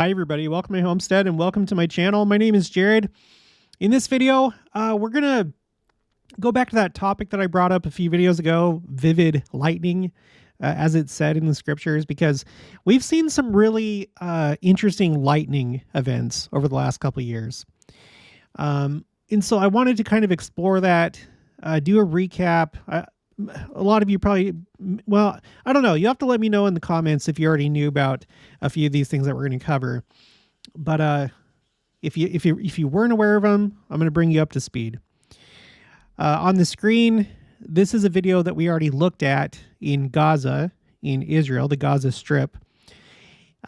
Hi everybody, welcome to my homestead and welcome to my channel. My name is Jared. In this video, we're gonna go back to that topic that I brought up a few videos ago, vivid lightning, as it's said in the scriptures, because we've seen some really interesting lightning events over the last couple of years. And so I wanted to kind of explore that, do a recap. A lot of you probably, well, I don't know. You have to let me know in the comments if you already knew about a few of these things that we're going to cover. But if you weren't aware of them, I'm going to bring you up to speed. On the screen, this is a video that we already looked at in Gaza, in Israel, the Gaza Strip.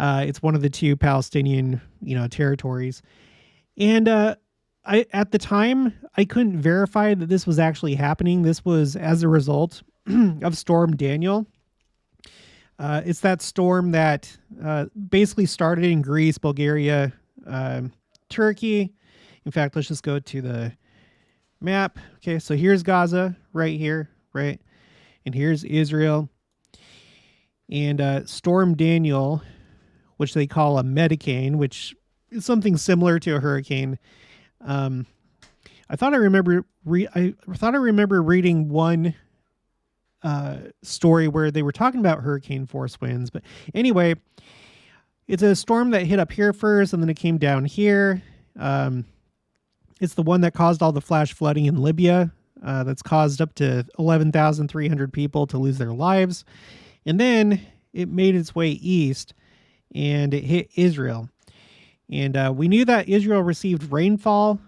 It's one of the two Palestinian, territories, and at the time, I couldn't verify that this was actually happening. This was as a result of Storm Daniel. It's that storm that basically started in Greece, Bulgaria, Turkey. In fact, let's just go to the map. Okay, so here's Gaza right here, right? And here's Israel. And Storm Daniel, which they call a medicane, which is something similar to a hurricane. I thought I remember reading one story where they were talking about hurricane force winds, but anyway, it's a storm that hit up here first and then it came down here. It's the one that caused all the flash flooding in Libya. That's caused up to 11,300 people to lose their lives. And then it made its way east and it hit Israel. And we knew that Israel received rainfall.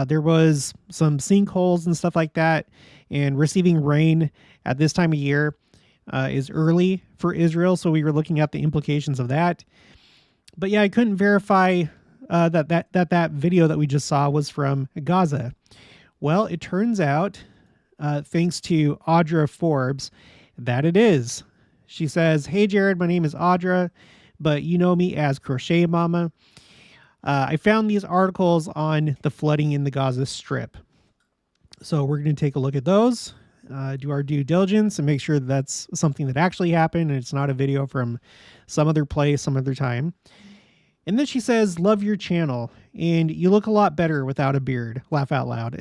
There was some sinkholes and stuff like that. And receiving rain at this time of year is early for Israel. So we were looking at the implications of that. But yeah, I couldn't verify that video that we just saw was from Gaza. Well, it turns out, thanks to Audra Forbes, that it is. She says, "Hey Jared, my name is Audra, but you know me as Crochet Mama. I found these articles on the flooding in the Gaza Strip. So we're going to take a look at those, do our due diligence and make sure that that's something that actually happened and it's not a video from some other place, some other time." And then she says, "Love your channel and you look a lot better without a beard. Laugh out loud."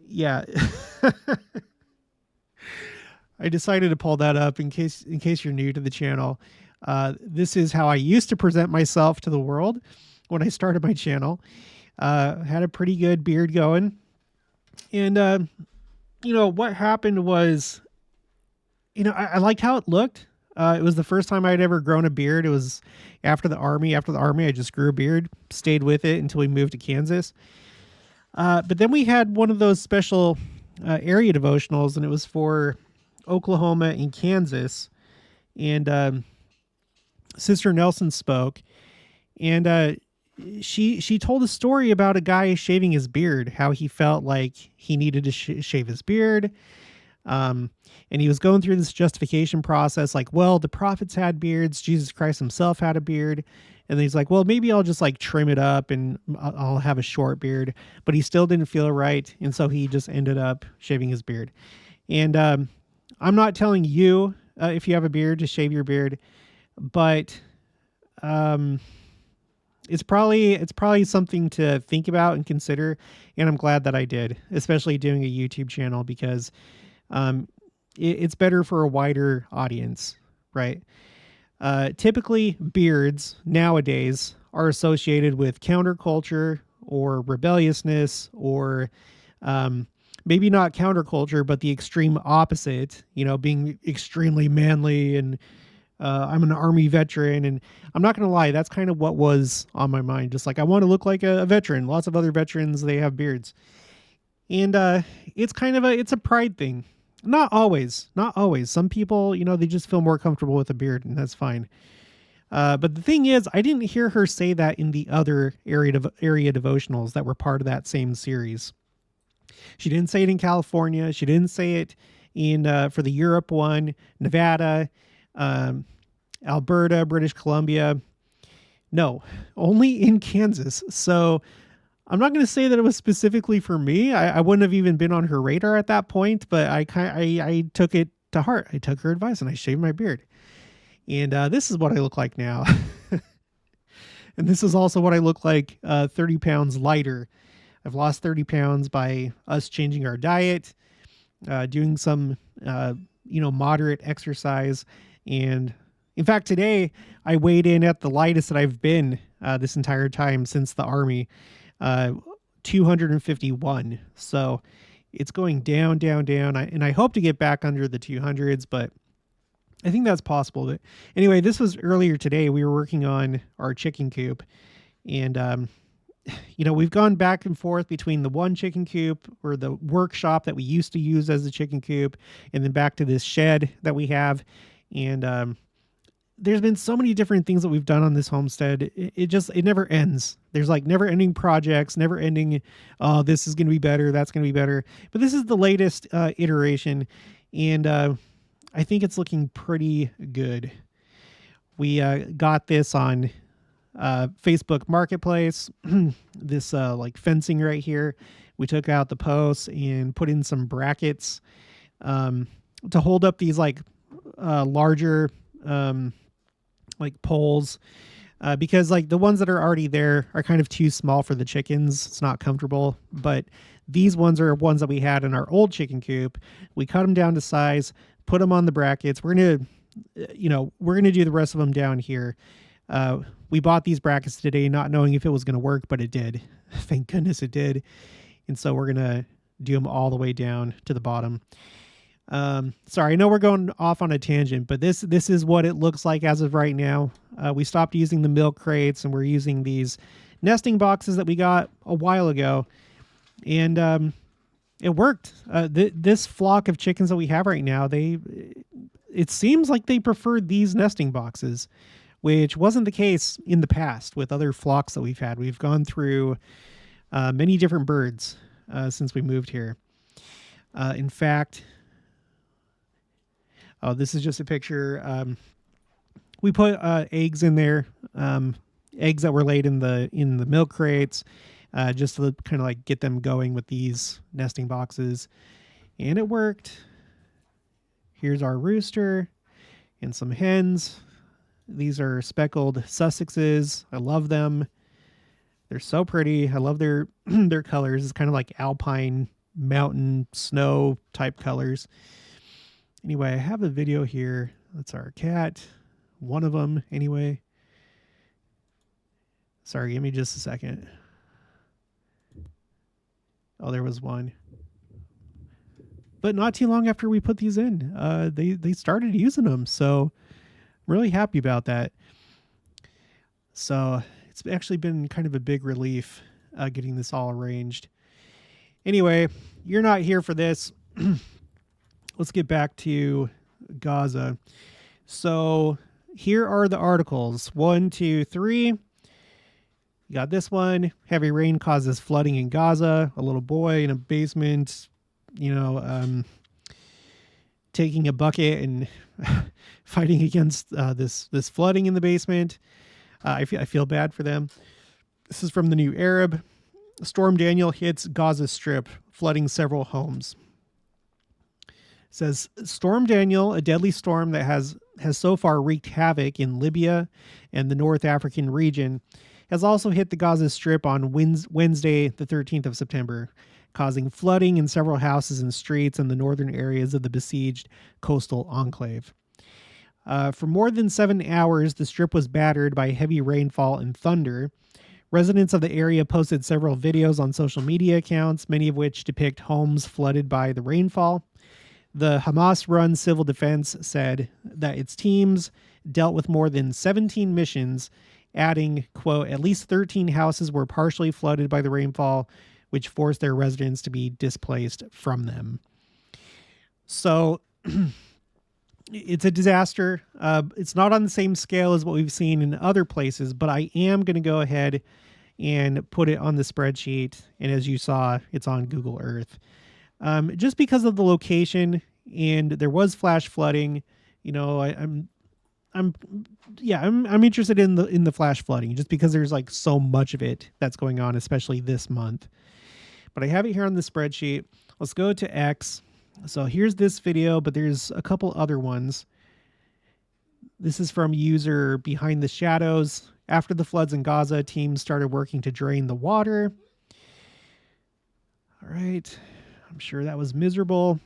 Yeah. I decided to pull that up in case you're new to the channel. This is how I used to present myself to the world when I started my channel. Had a pretty good beard going. And, what happened was, I liked how it looked. It was the first time I'd ever grown a beard. It was after the army. After the army, I just grew a beard, stayed with it until we moved to Kansas. But then we had one of those special area devotionals, and it was for Oklahoma and Kansas. And Sister Nelson spoke, and she told a story about a guy shaving his beard, how he felt like he needed to shave his beard. And he was going through this justification process, like, well, the prophets had beards, Jesus Christ himself had a beard. And then he's like, well, maybe I'll just like trim it up and I'll have a short beard. But he still didn't feel right. And so he just ended up shaving his beard. And I'm not telling you if you have a beard to shave your beard, but it's probably something to think about and consider. And I'm glad that I did, especially doing a YouTube channel, because it's better for a wider audience, right? Typically beards nowadays are associated with counterculture or rebelliousness, or maybe not counterculture, but the extreme opposite, being extremely manly. And I'm an army veteran, and I'm not going to lie, that's kind of what was on my mind. Just like, I want to look like a veteran. Lots of other veterans, they have beards. And it's kind of it's a pride thing. Not always. Some people, they just feel more comfortable with a beard, and that's fine. But the thing is, I didn't hear her say that in the other area devotionals that were part of that same series. She didn't say it in California. She didn't say it in for the Europe one, Nevada, Alberta, British Columbia. No, only in Kansas. So I'm not going to say that it was specifically for me. I wouldn't have even been on her radar at that point, but I took it to heart. I took her advice and I shaved my beard. And this is what I look like now. And this is also what I look like 30 pounds lighter. I've lost 30 pounds by us changing our diet, doing some, moderate exercise. And in fact, today I weighed in at the lightest that I've been this entire time since the Army, 251. So it's going down, down, down. And I hope to get back under the 200s, but I think that's possible. But anyway, this was earlier today. We were working on our chicken coop, and we've gone back and forth between the one chicken coop or the workshop that we used to use as a chicken coop, and then back to this shed that we have. And there's been so many different things that we've done on this homestead. It never ends. There's like never ending projects, never ending. Oh, this is going to be better. That's going to be better. But this is the latest iteration. And I think it's looking pretty good. We got this on Facebook Marketplace, this like fencing right here. We took out the posts and put in some brackets to hold up these like larger like poles, because like the ones that are already there are kind of too small for the chickens. It's not comfortable, but these ones are ones that we had in our old chicken coop. We cut them down to size, put them on the brackets. We're going to do the rest of them down here. We bought these brackets today, not knowing if it was going to work, but it did. Thank goodness it did. And so we're going to do them all the way down to the bottom. Sorry, I know we're going off on a tangent, but this is what it looks like as of right now. We stopped using the milk crates and we're using these nesting boxes that we got a while ago. And it worked. This flock of chickens that we have right now, it seems like they prefer these nesting boxes, which wasn't the case in the past with other flocks that we've had. We've gone through many different birds since we moved here. In fact, this is just a picture. We put eggs in there, eggs that were laid in the milk crates, just to kind of like get them going with these nesting boxes, and it worked. Here's our rooster and some hens. These are speckled Sussexes. I love them. They're so pretty. I love their their colors. It's kind of like alpine mountain snow type colors. Anyway, I have a video here. That's our cat. One of them, anyway. Sorry, give me just a second. Oh, there was one. But not too long after we put these in, they started using them. So I'm really happy about that. So it's actually been kind of a big relief getting this all arranged. Anyway, you're not here for this. Let's get back to Gaza. So here are the articles. 1, 2, 3. You got this one. Heavy rain causes flooding in Gaza. A little boy in a basement, taking a bucket and fighting against this flooding in the basement. I feel bad for them. This is from the New Arab. Storm Daniel hits Gaza Strip, flooding several homes. It says Storm Daniel, a deadly storm that has so far wreaked havoc in Libya and the North African region, has also hit the Gaza Strip on Wednesday, the 13th of September, causing flooding in several houses and streets in the northern areas of the besieged coastal enclave. For more than 7 hours, the strip was battered by heavy rainfall and thunder. Residents of the area posted several videos on social media accounts, many of which depict homes flooded by the rainfall. The Hamas-run civil defense said that its teams dealt with more than 17 missions, adding, quote, at least 13 houses were partially flooded by the rainfall, which forced their residents to be displaced from them. So it's a disaster. It's not on the same scale as what we've seen in other places, but I am going to go ahead and put it on the spreadsheet. And as you saw, it's on Google Earth. Just because of the location, and there was flash flooding, I'm interested in the flash flooding just because there's like so much of it that's going on, especially this month. But I have it here on the spreadsheet. Let's go to X. So here's this video, but there's a couple other ones. This is from user Behind the Shadows. After the floods in Gaza, teams started working to drain the water. All right. I'm sure that was miserable.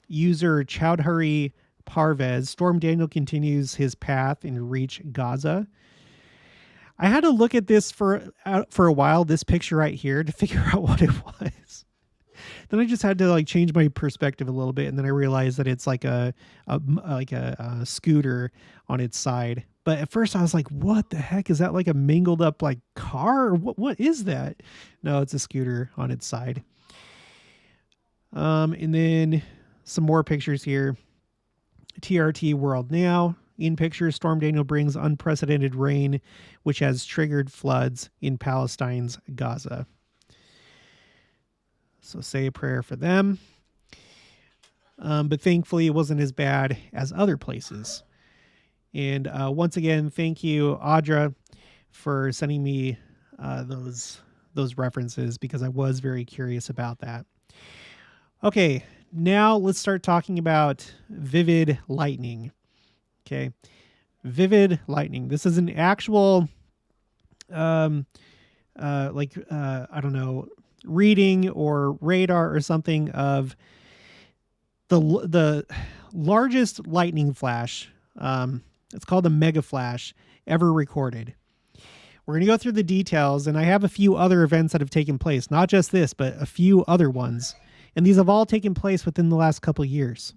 User Chowdhury Parvez. Storm Daniel continues his path and reach Gaza. I had to look at this for a while, this picture right here, to figure out what it was. Then I just had to like change my perspective a little bit, and then I realized that it's like a scooter on its side. But at first I was like, what the heck? Is that like a mangled up like car? Or what is that? No, it's a scooter on its side. And then some more pictures here. TRT World Now. In pictures, Storm Daniel brings unprecedented rain, which has triggered floods in Palestine's Gaza. So say a prayer for them. But thankfully, it wasn't as bad as other places. And once again, thank you, Audra, for sending me those references, because I was very curious about that. Okay, now let's start talking about vivid lightning. Okay, vivid lightning. This is an actual, I don't know, reading or radar or something of the largest lightning flash. It's called a mega flash ever recorded. We're going to go through the details, and I have a few other events that have taken place, not just this, but a few other ones. And these have all taken place within the last couple of years.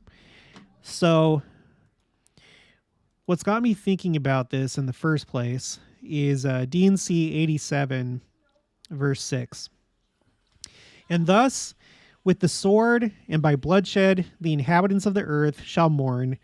So what's got me thinking about this in the first place is D&C 87, verse 6. And thus, with the sword and by bloodshed, the inhabitants of the earth shall mourn,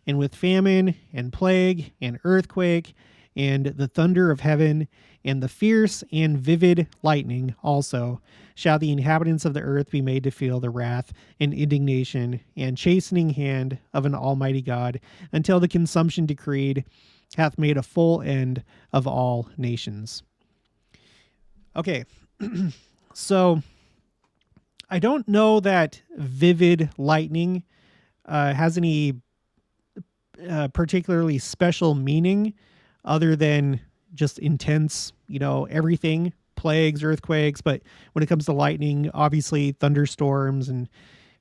and with famine and plague and earthquake and the thunder of heaven and the fierce and vivid lightning also shall the inhabitants of the earth be made to feel the wrath and indignation and chastening hand of an almighty God, until the consumption decreed hath made a full end of all nations. Okay, so I don't know that vivid lightning has any particularly special meaning other than just intense, everything, plagues, earthquakes. But when it comes to lightning, obviously thunderstorms and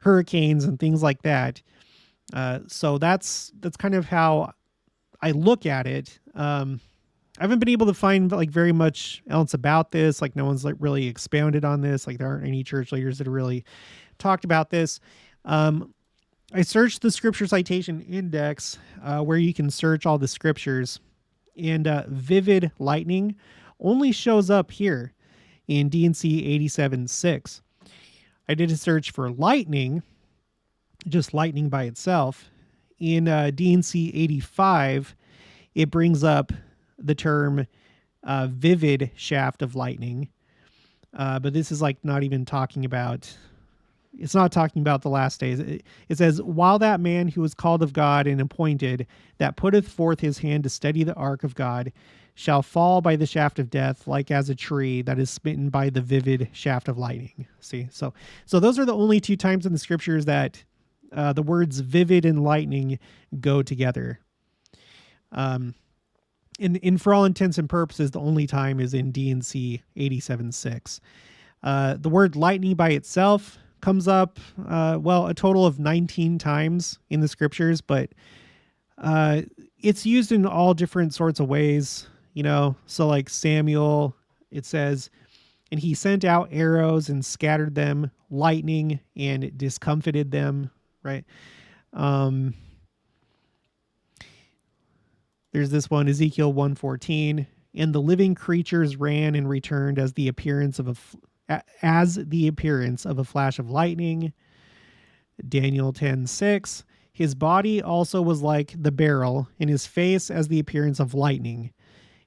hurricanes and things like that. So that's kind of how I look at it. I haven't been able to find like very much else about this. Like no one's like really expounded on this. Like there aren't any church leaders that have really talked about this. I searched the scripture citation index where you can search all the scriptures, and vivid lightning only shows up here in D&C 87:6. I did a search for lightning, just lightning by itself. In D&C 85, it brings up the term vivid shaft of lightning. But this is like not even talking about, it's not talking about the last days. It says, while that man who was called of God and appointed, that putteth forth his hand to steady the ark of God, shall fall by the shaft of death, like as a tree that is smitten by the vivid shaft of lightning. See, so those are the only two times in the scriptures that the words vivid and lightning go together. And for all intents and purposes, the only time is in D&C 87:6. The word lightning by itself comes up, a total of 19 times in the scriptures, but it's used in all different sorts of ways, So like Samuel, it says, and he sent out arrows and scattered them, lightning and discomfited them, right? There's this one, Ezekiel 1:14, and the living creatures ran and returned as the appearance of a flash of lightning. Daniel 10:6, his body also was like the beryl, and his face as the appearance of lightning,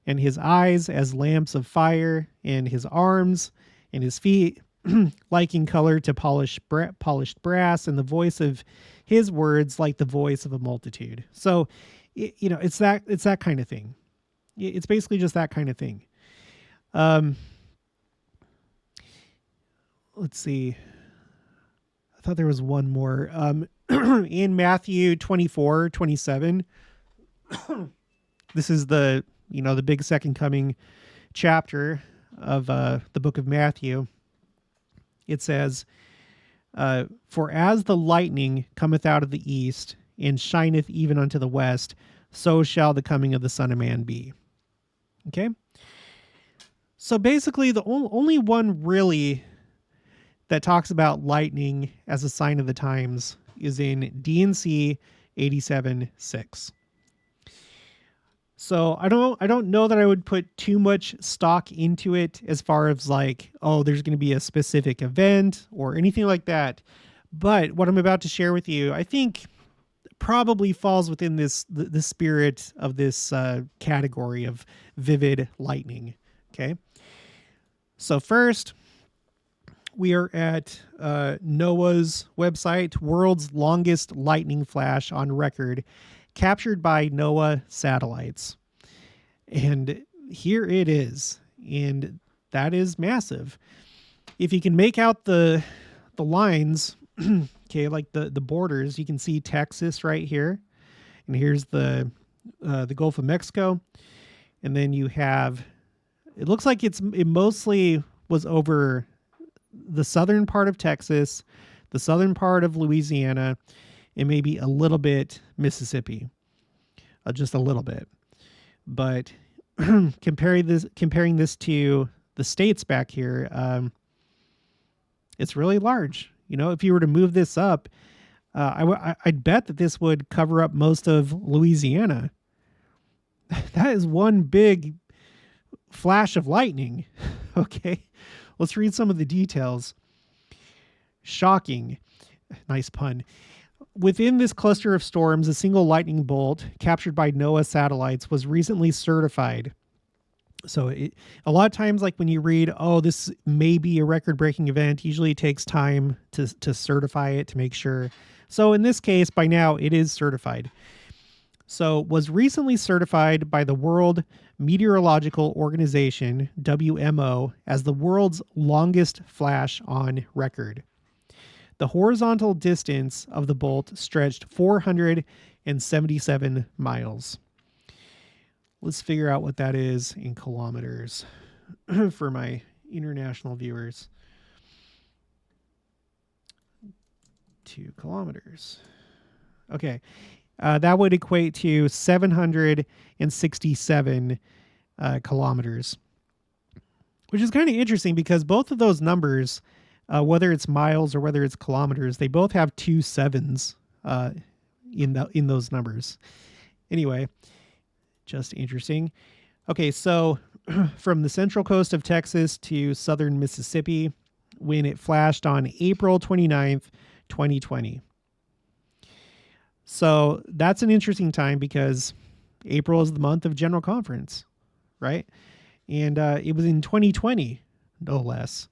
and his eyes as lamps of fire, and his arms and his feet like in color to polished brass, and the voice of his words like the voice of a multitude. So, it's that kind of thing. It's basically just that kind of thing. Let's see. I thought there was one more. In Matthew 24:27, This is the big second coming chapter of the book of Matthew. It says, for as the lightning cometh out of the east, and shineth even unto the west, so shall the coming of the Son of Man be. Okay? So basically, the only one really that talks about lightning as a sign of the times is in D&C 87:6. So I don't know that I would put too much stock into it as far as like, oh, there's going to be a specific event or anything like that. But what I'm about to share with you, I think probably falls within the spirit of this category of vivid lightning. Okay. So first, we are at NOAA's website, world's longest lightning flash on record, captured by NOAA satellites. And here it is. And that is massive. If you can make out the lines, okay, like the borders, you can see Texas right here. And here's the Gulf of Mexico. And then you have, it looks like it mostly was over the southern part of Texas, the southern part of Louisiana, and maybe a little bit Mississippi, just a little bit. But comparing this to the states back here, it's really large. You know, if you were to move this up, I'd bet that this would cover up most of Louisiana. That is one big flash of lightning. Okay, let's read some of the details. Shocking. Nice pun. Within this cluster of storms, a single lightning bolt captured by NOAA satellites was recently certified. So a lot of times, like when you read, oh, this may be a record-breaking event, usually it takes time to certify it, to make sure. So in this case, by now, it is certified. So was recently certified by the World Meteorological Organization, WMO, as the world's longest flash on record. The horizontal distance of the bolt stretched 477 miles. Let's figure out what that is in kilometers for my international viewers. 2 kilometers. Okay. That would equate to 767 kilometers, which is kind of interesting because both of those numbers, whether it's miles or whether it's kilometers, they both have 2 sevens in those numbers. Anyway, just interesting. Okay, so from the central coast of Texas to southern Mississippi, when it flashed on April 29th, 2020. So that's an interesting time because April is the month of General Conference, right? And it was in 2020, no less.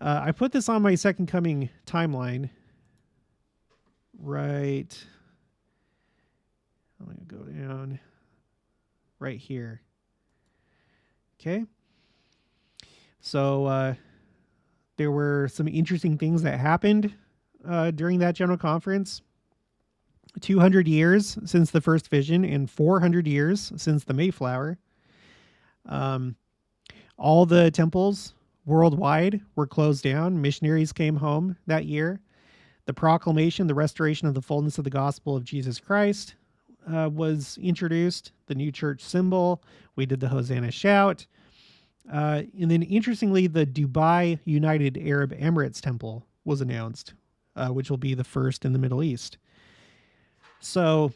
I put this on my Second Coming timeline. Right. I'm going to go down right here. Okay. So there were some interesting things that happened during that General Conference. 200 years since the first vision and 400 years since the Mayflower. All the temples worldwide were closed down. Missionaries came home that year. The proclamation, the restoration of the fullness of the gospel of Jesus Christ was introduced. The new church symbol. We did the Hosanna shout. And then interestingly, the Dubai United Arab Emirates Temple was announced, which will be the first in the Middle East. So,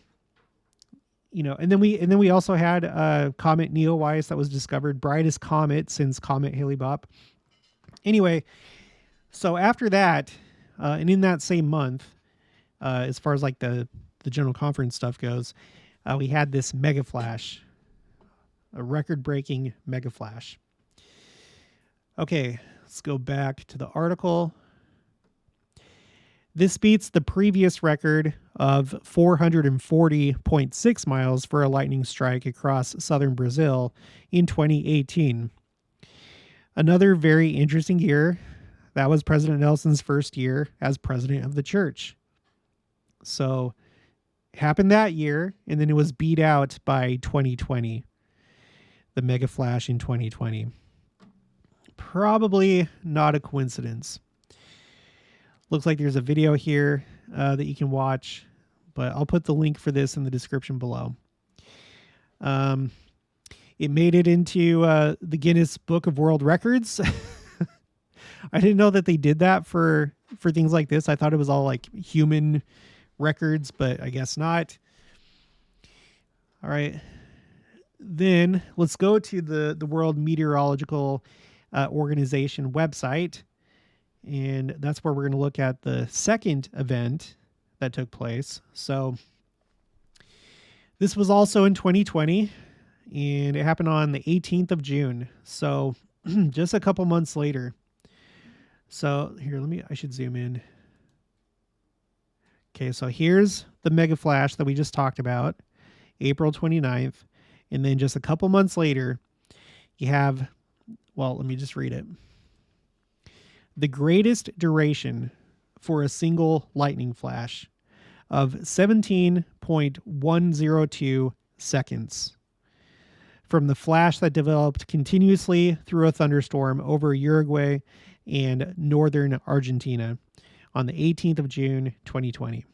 you know, and then we also had Comet Neowise that was discovered, brightest comet since Comet Hale-Bopp. Anyway, so after that, and in that same month, as far as like the General Conference stuff goes, we had this mega flash, a record-breaking mega flash. Okay, let's go back to the article. This beats the previous record of 440.6 miles for a lightning strike across southern Brazil in 2018. Another very interesting year. That was President Nelson's first year as president of the church. So Happened that year, and then it was beat out by 2020, the mega flash in 2020. Probably not a coincidence. Looks like there's a video here that you can watch, but I'll put the link for this in the description below. It made it into the Guinness Book of World Records. I didn't know that they did that for things like this. I thought it was all like human records, but I guess not. All right. Then let's go to the World Meteorological Organization website. And that's where we're going to look at the second event that took place. So this was also in 2020, and it happened on the 18th of June. So just a couple months later. So here, I should zoom in. Okay, so here's the mega flash that we just talked about, April 29th. And then just a couple months later, you have, well, let me just read it. The greatest duration for a single lightning flash of 17.102 seconds from the flash that developed continuously through a thunderstorm over Uruguay and northern Argentina on the 18th of June, 2020.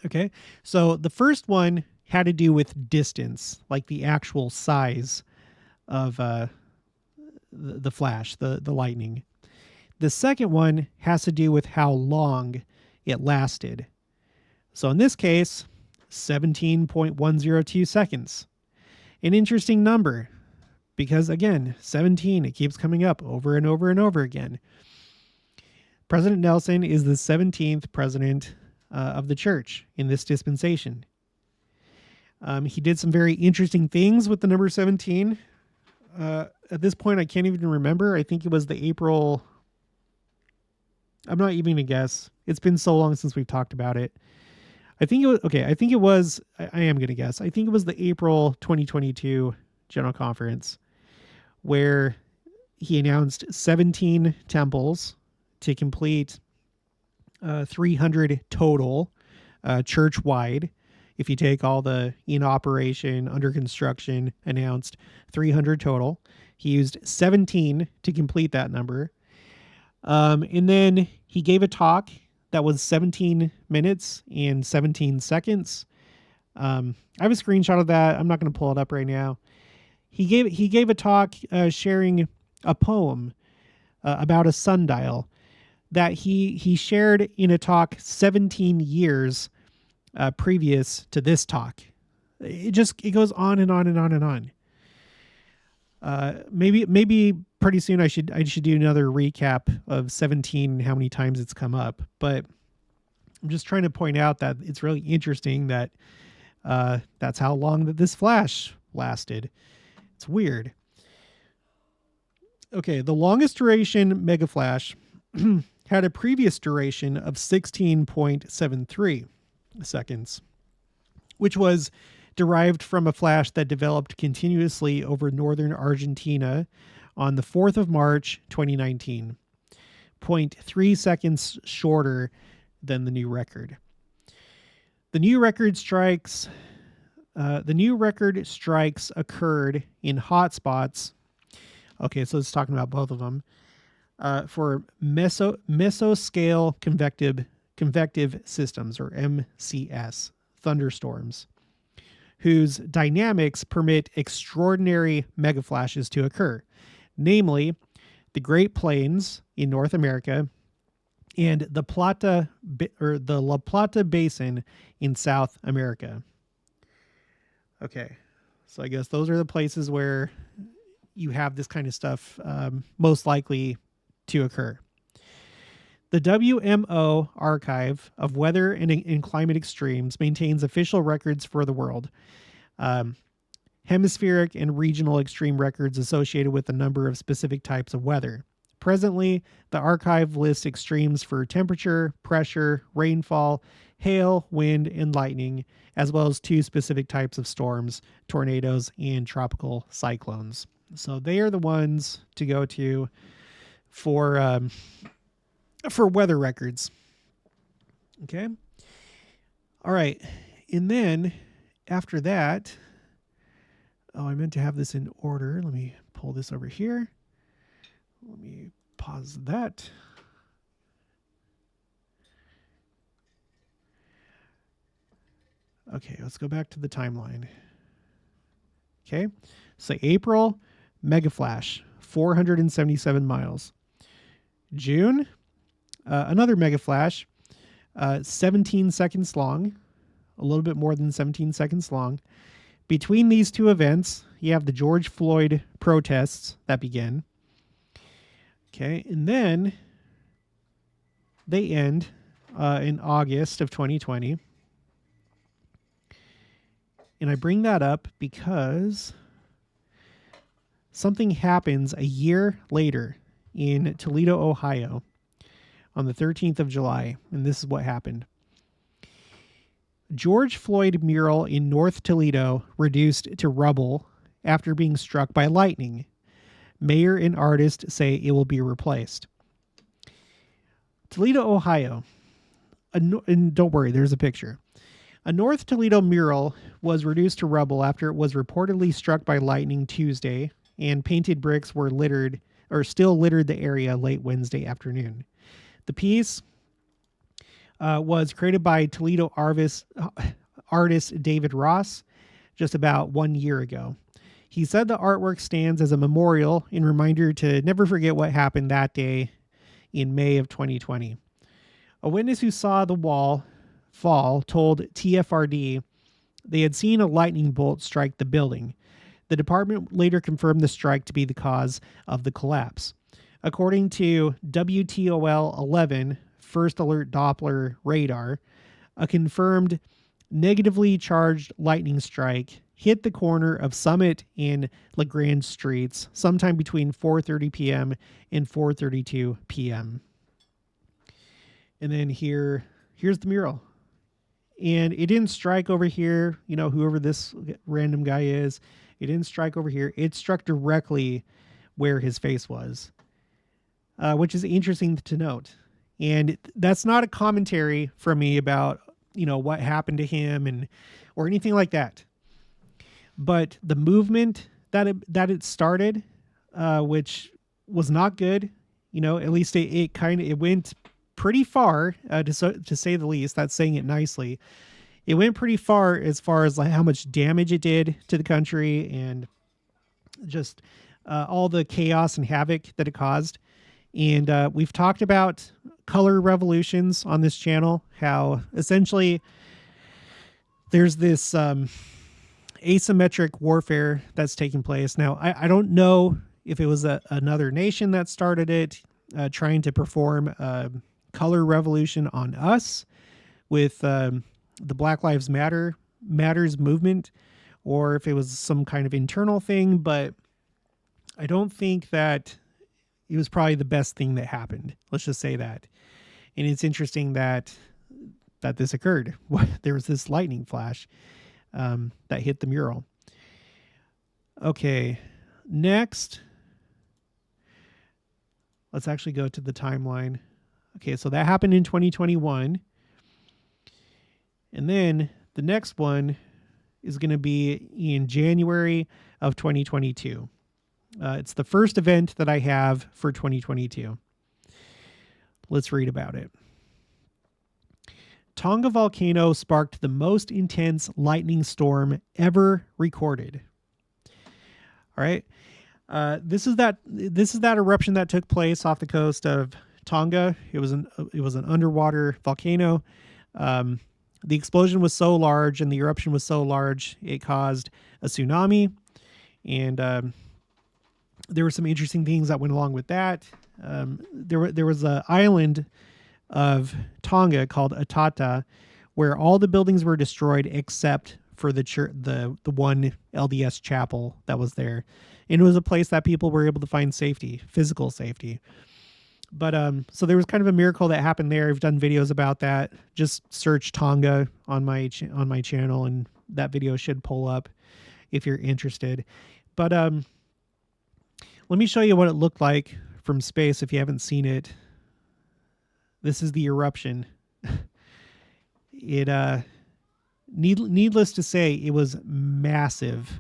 Okay, so the first one had to do with distance, like the actual size of the flash, the lightning. The second one has to do with how long it lasted. So in this case, 17.102 seconds. An interesting number because, again, 17, it keeps coming up over and over and over again. President Nelson is the 17th president of the church in this dispensation. He did some very interesting things with the number 17. At this point, I can't even remember. I think it was the April... I'm not even going to guess. It's been so long since we've talked about it. I think it was, okay, I think it was, I am going to guess. I think it was the April 2022 General Conference where he announced 17 temples to complete 300 total church-wide. If you take all the in operation, under construction, announced 300 total. He used 17 to complete that number. And then he gave a talk that was 17 minutes and 17 seconds. I have a screenshot of that. I'm not going to pull it up right now. He gave a talk sharing a poem about a sundial that he shared in a talk 17 years previous to this talk. It goes on and on and on and on. Maybe pretty soon I should do another recap of 17 and how many times it's come up. But I'm just trying to point out that it's really interesting that that's how long that this flash lasted. It's weird. Okay, the longest duration mega flash had a previous duration of 16.73 seconds, which was derived from a flash that developed continuously over northern Argentina on the 4th of March, 2019, 0.3 seconds shorter than the new record. The new record strikes occurred in hotspots. Okay, so it's talking about both of them. For mesoscale convective systems, or MCS, thunderstorms, whose dynamics permit extraordinary megaflashes to occur, namely the Great Plains in North America and the La Plata Basin in South America. Okay, so I guess those are the places where you have this kind of stuff most likely to occur. The WMO Archive of Weather and Climate Extremes maintains official records for the world. Hemispheric and regional extreme records associated with a number of specific types of weather. Presently, the archive lists extremes for temperature, pressure, rainfall, hail, wind, and lightning, as well as 2 specific types of storms, tornadoes, and tropical cyclones. So they are the ones to go to for weather records. Okay. All right. And then after that, oh, I meant to have this in order. Let me pull this over here. Let me pause that. Okay, let's go back to the timeline. Okay, so April, mega flash, 477 miles. June, another mega flash, 17 seconds long, a little bit more than 17 seconds long. Between these two events, you have the George Floyd protests that begin. Okay, and then they end in August of 2020. And I bring that up because something happens a year later in Toledo, Ohio, on the 13th of July. And this is what happened. George Floyd mural in North Toledo reduced to rubble after being struck by lightning. Mayor and artist say it will be replaced. Toledo, Ohio. And don't worry, there's a picture. A North Toledo mural was reduced to rubble after it was reportedly struck by lightning Tuesday, and painted bricks were still littered the area late Wednesday afternoon. The piece was created by Toledo artist David Ross just about 1 year ago. He said the artwork stands as a memorial and reminder to never forget what happened that day in May of 2020. A witness who saw the wall fall told TFRD they had seen a lightning bolt strike the building. The department later confirmed the strike to be the cause of the collapse. According to WTOL 11 First Alert Doppler radar, a confirmed negatively charged lightning strike hit the corner of Summit and LeGrand Streets sometime between 4:30 p.m. and 4:32 p.m. And then here's the mural. And it didn't strike over here, whoever this random guy is. It didn't strike over here. It struck directly where his face was, which is interesting to note. And that's not a commentary from me about, what happened to him or anything like that. But the movement that it started, which was not good, at least it went pretty far, to say the least. That's saying it nicely. It went pretty far as like how much damage it did to the country and just all the chaos and havoc that it caused. And we've talked about color revolutions on this channel, how essentially there's this asymmetric warfare that's taking place. Now, I don't know if it was another nation that started it, trying to perform a color revolution on us with the Black Lives Matters movement, or if it was some kind of internal thing, but I don't think that it was probably the best thing that happened. Let's just say that. And it's interesting that this occurred. There was this lightning flash that hit the mural. Okay, next, let's actually go to the timeline. Okay, so that happened in 2021. And then the next one is going to be in January of 2022. It's the first event that I have for 2022. Let's read about it. Tonga volcano sparked the most intense lightning storm ever recorded. All right. This is that eruption that took place off the coast of Tonga. It was an underwater volcano. The explosion was so large and the eruption was so large, it caused a tsunami. And there were some interesting things that went along with that. There was an island of Tonga called Artza, where all the buildings were destroyed except for the one LDS chapel that was there. And it was a place that people were able to find safety, physical safety. But so there was kind of a miracle that happened there. I've done videos about that. Just search Tonga on my channel, and that video should pull up if you're interested. But let me show you what it looked like from space if you haven't seen it. This is the eruption. It Needless to say, it was massive.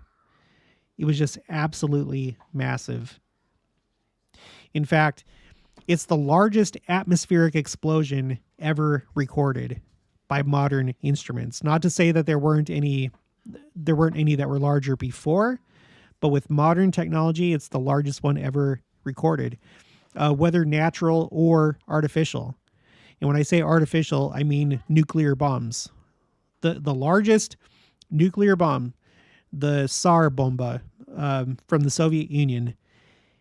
It was just absolutely massive. In fact, it's the largest atmospheric explosion ever recorded by modern instruments. Not to say that there weren't any that were larger before, but with modern technology, it's the largest one ever recorded, whether natural or artificial. And when I say artificial, I mean nuclear bombs. The largest nuclear bomb, the Tsar Bomba from the Soviet Union,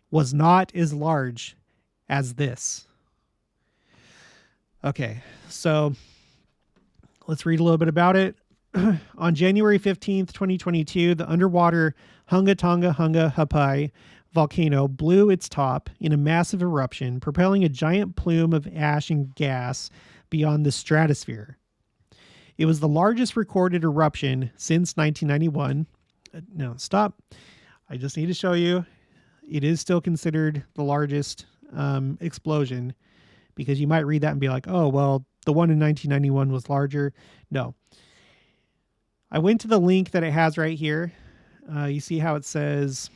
was not as large as this. Okay, so let's read a little bit about it. On January 15th, 2022, the underwater Tonga Hapai volcano blew its top in a massive eruption, propelling a giant plume of ash and gas beyond the stratosphere. It was the largest recorded eruption since 1991. No, stop. I just need to show you. It is still considered the largest explosion, because you might read that and be like, oh, well, the one in 1991 was larger. No. I went to the link that it has right here. You see how it says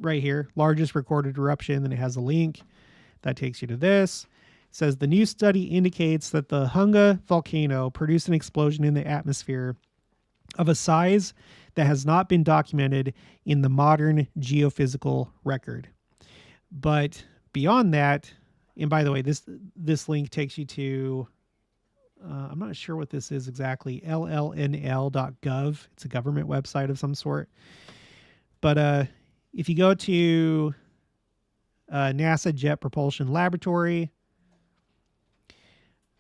right here, largest recorded eruption. Then it has a link that takes you to this. It says the new study indicates that the Tonga volcano produced an explosion in the atmosphere of a size that has not been documented in the modern geophysical record. But beyond that, and by the way, this link takes you to, I'm not sure what this is exactly, llnl.gov. It's a government website of some sort. But if you go to NASA Jet Propulsion Laboratory,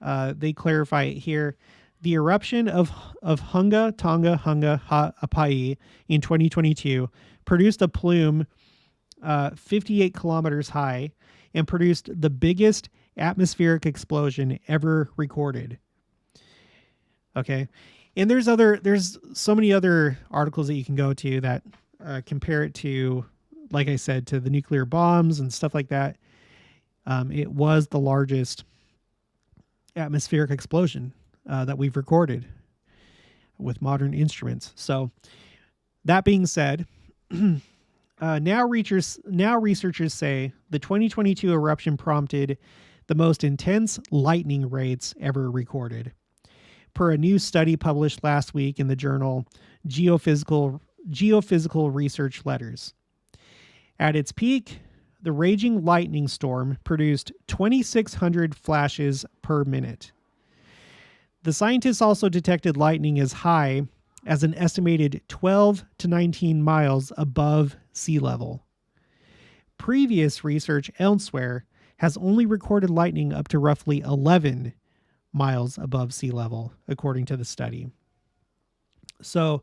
they clarify it here. The eruption of Tonga Hapai in 2022 produced a plume 58 kilometers high and produced the biggest atmospheric explosion ever recorded. Okay. And there's so many other articles that you can go to that compare it to, like I said, to the nuclear bombs and stuff like that. It was the largest atmospheric explosion that we've recorded with modern instruments. So that being said, now researchers say the 2022 eruption prompted the most intense lightning rates ever recorded, per a new study published last week in the journal Geophysical Research Letters. At its peak, the raging lightning storm produced 2,600 flashes per minute. The scientists also detected lightning as high as an estimated 12 to 19 miles above sea level. Previous research elsewhere has only recorded lightning up to roughly 11 miles above sea level, according to the study. So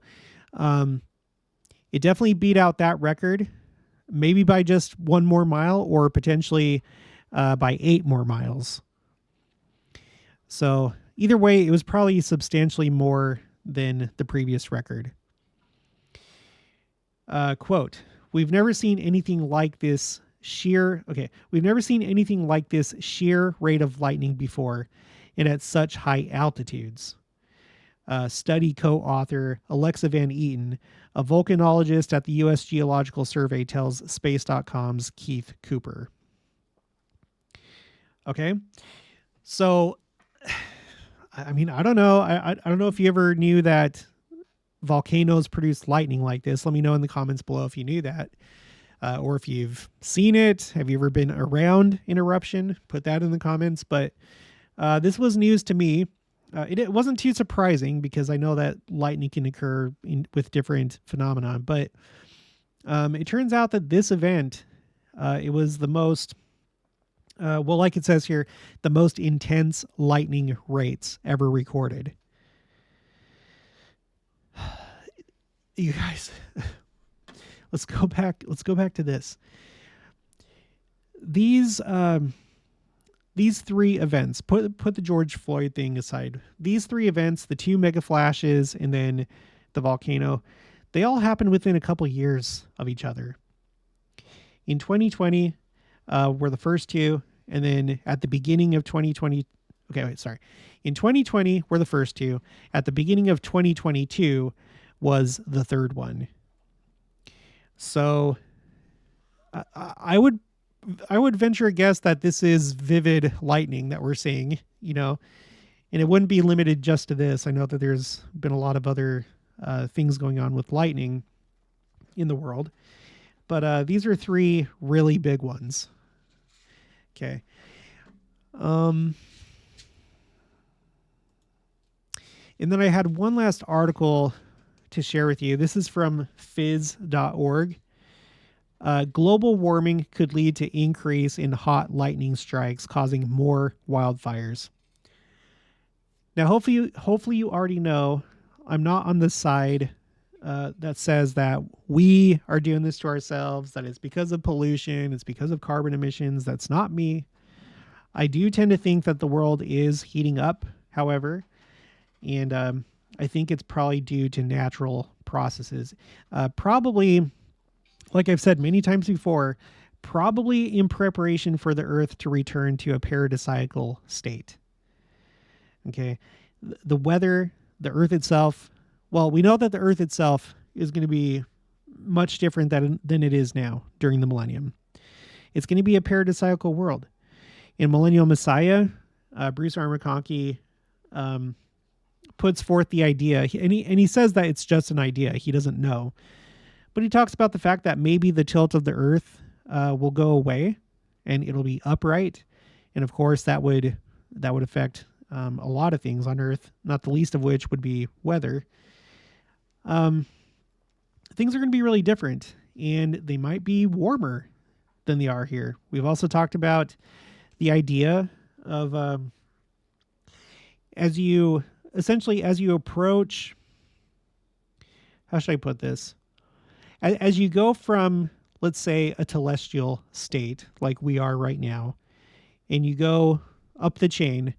it definitely beat out that record, maybe by just 1 more mile or potentially by 8 more miles. So either way, it was probably substantially more than the previous record. Quote, we've never seen anything like this sheer rate of lightning before and at such high altitudes. Study co-author Alexa Van Eaton, a volcanologist at the U.S. Geological Survey, tells Space.com's Keith Cooper. Okay, so I mean, I don't know. I don't know if you ever knew that volcanoes produce lightning like this. Let me know in the comments below if you knew that. Or if you've seen it. Have you ever been around an eruption? Put that in the comments. But this was news to me. It wasn't too surprising because I know that lightning can occur with different phenomena. But it turns out that this event, it was the most... well, like it says here, the most intense lightning rates ever recorded. You guys, let's go back to this. These three events, put the George Floyd thing aside. These three events, the 2 mega flashes and then the volcano, they all happened within a couple years of each other. In 2020, were the first two, and then at the beginning of 2020, Okay, wait, sorry. In 2020 were the first two. At the beginning of 2022 was the third one. So I would venture a guess that this is vivid lightning that we're seeing, and it wouldn't be limited just to this. I know that there's been a lot of other things going on with lightning in the world, but these are three really big ones. Okay. And then I had one last article to share with you. This is from phys.org. Global warming could lead to increase in hot lightning strikes, causing more wildfires. Now, hopefully you already know I'm not on the side that says that we are doing this to ourselves, that it's because of pollution, it's because of carbon emissions. That's not me. I do tend to think that the world is heating up, however, and I think it's probably due to natural processes. Probably, like I've said many times before, probably in preparation for the Earth to return to a paradisiacal state. Okay, the weather, the Earth itself, well, we know that the Earth itself is going to be much different than it is now during the millennium. It's going to be a paradisiacal world. In Millennial Messiah, Bruce R. McConkie puts forth the idea, and he says that it's just an idea. He doesn't know. But he talks about the fact that maybe the tilt of the Earth will go away and it'll be upright. And of course, that would affect a lot of things on Earth, not the least of which would be weather. Things are going to be really different, and they might be warmer than they are here. We've also talked about the idea of as you approach, how should I put this? As you go from, let's say, a telestial state like we are right now, and you go up the chain,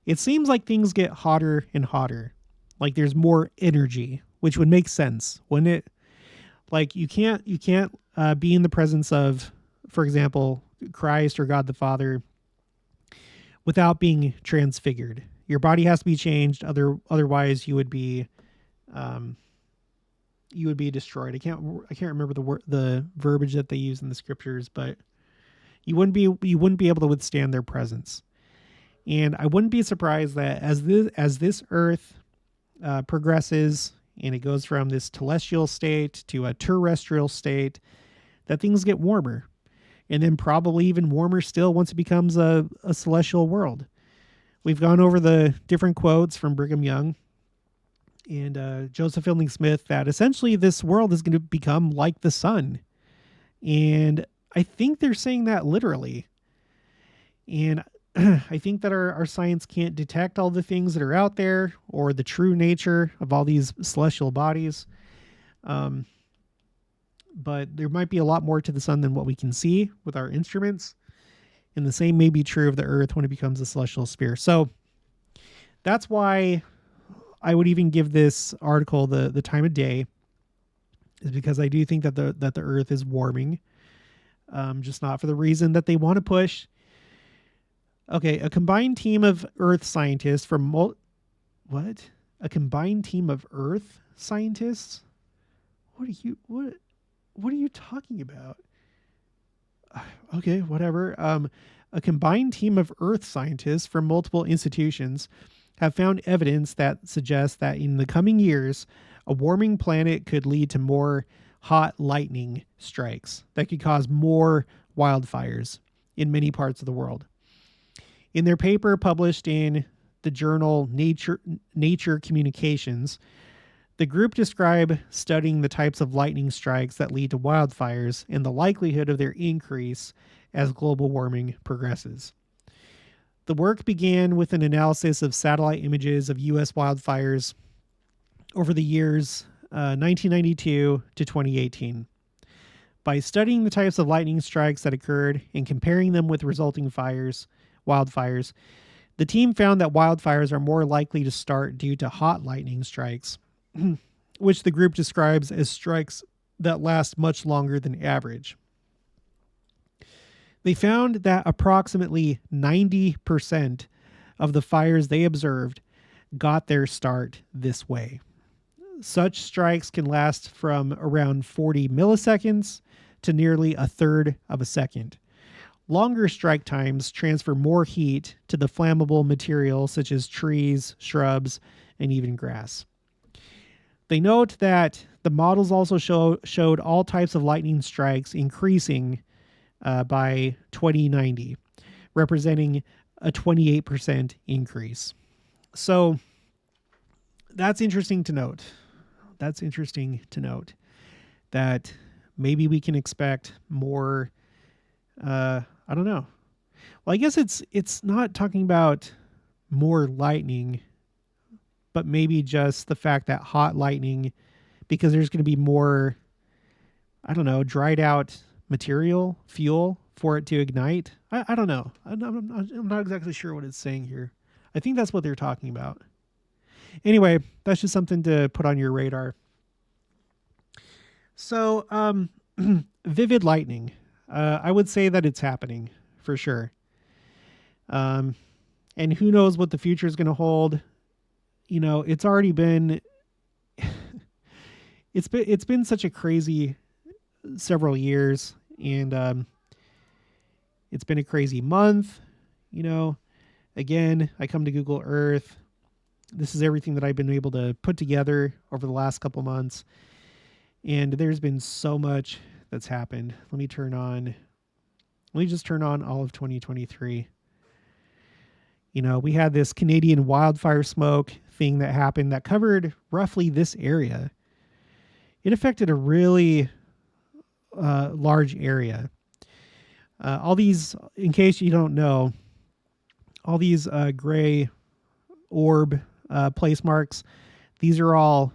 it seems like things get hotter and hotter. Like there's more energy, which would make sense, wouldn't it? Like you can't be in the presence of, for example, Christ or God the Father without being transfigured. Your body has to be changed. Otherwise you would be destroyed. I can't remember the verbiage that they use in the scriptures, but you wouldn't be able to withstand their presence. And I wouldn't be surprised that as this Earth progresses and it goes from this telestial state to a terrestrial state, that things get warmer, and then probably even warmer still once it becomes a celestial world. We've gone over the different quotes from Brigham Young and Joseph Fielding Smith that essentially this world is going to become like the sun. And I think they're saying that literally. And I think that our science can't detect all the things that are out there or the true nature of all these celestial bodies. But there might be a lot more to the sun than what we can see with our instruments. And the same may be true of the Earth when it becomes a celestial sphere. So that's why I would even give this article the time of day, is because I do think that the Earth is warming, just not for the reason that they want to push. Okay, a combined team of Earth scientists from what? A combined team of Earth scientists? What are you talking about? Okay, whatever. A combined team of Earth scientists from multiple institutions have found evidence that suggests that in the coming years, a warming planet could lead to more hot lightning strikes that could cause more wildfires in many parts of the world. In their paper published in the journal Nature Communications, the group described studying the types of lightning strikes that lead to wildfires and the likelihood of their increase as global warming progresses. The work began with an analysis of satellite images of U.S. wildfires over the years 1992 to 2018. By studying the types of lightning strikes that occurred and comparing them with resulting wildfires, the team found that wildfires are more likely to start due to hot lightning strikes, which the group describes as strikes that last much longer than average. They found that approximately 90% of the fires they observed got their start this way. Such strikes can last from around 40 milliseconds to nearly a third of a second. Longer strike times transfer more heat to the flammable material such as trees, shrubs, and even grass. They note that the models also showed all types of lightning strikes increasing by 2090, representing a 28% increase. So that's interesting to note. That's interesting to note that maybe we can expect more. I don't know. Well, I guess it's not talking about more lightning, but maybe just the fact that hot lightning, because there's going to be more, I don't know, dried out material, fuel for it to ignite. I don't know. I'm not exactly sure what it's saying here. I think that's what they're talking about. Anyway, that's just something to put on your radar. So, vivid lightning. I would say that it's happening for sure. And who knows what the future is going to hold. You know, it's already been, it's been such a crazy several years, and it's been a crazy month. You know, again, I come to Google Earth. This is everything that I've been able to put together over the last couple months. And there's been so much that's happened. Let me just turn on all of 2023. You know, we had this Canadian wildfire smoke thing that happened that covered roughly this area. It affected a really large area. All these, in case you don't know, all these gray orb place marks, these are all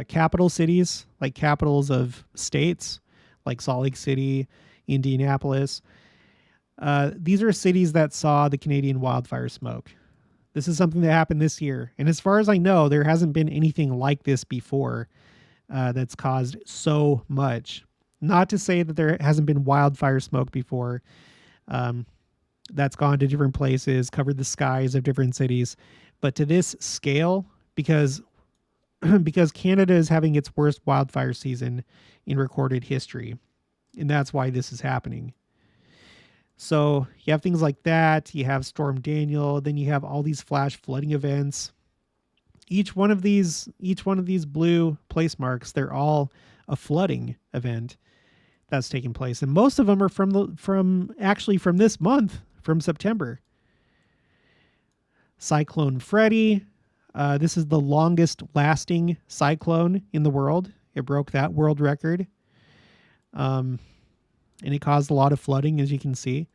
capital cities, like capitals of states, like Salt Lake City, Indianapolis. These are cities that saw the Canadian wildfire smoke. This is something that happened this year. And as far as I know, there hasn't been anything like this before that's caused so much. Not to say that there hasn't been wildfire smoke before that's gone to different places, covered the skies of different cities. But to this scale, because Canada is having its worst wildfire season in recorded history. And that's why this is happening. So you have things like that. You have Storm Daniel. Then you have all these flash flooding events. Each one of these blue place marks, they're all a flooding event that's taking place. And most of them are from this month, from September. Cyclone Freddy. This is the longest lasting cyclone in the world. It broke that world record. And it caused a lot of flooding, as you can see.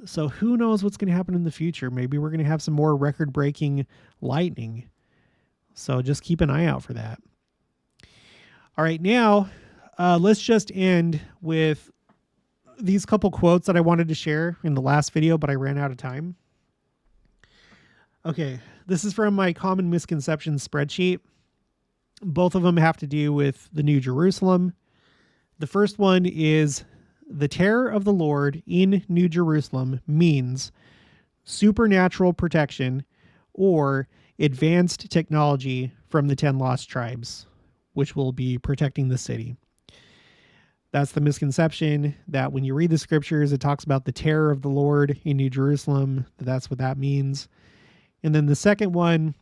So who knows what's going to happen in the future? Maybe we're going to have some more record-breaking lightning. So just keep an eye out for that. All right, now let's just end with these couple quotes that I wanted to share in the last video, but I ran out of time. Okay, this is from my common misconceptions spreadsheet. Both of them have to do with the New Jerusalem. The first one is, the terror of the Lord in New Jerusalem means supernatural protection or advanced technology from the 10 lost tribes, which will be protecting the city. That's the misconception, that when you read the scriptures, it talks about the terror of the Lord in New Jerusalem. That's what that means. And then the second one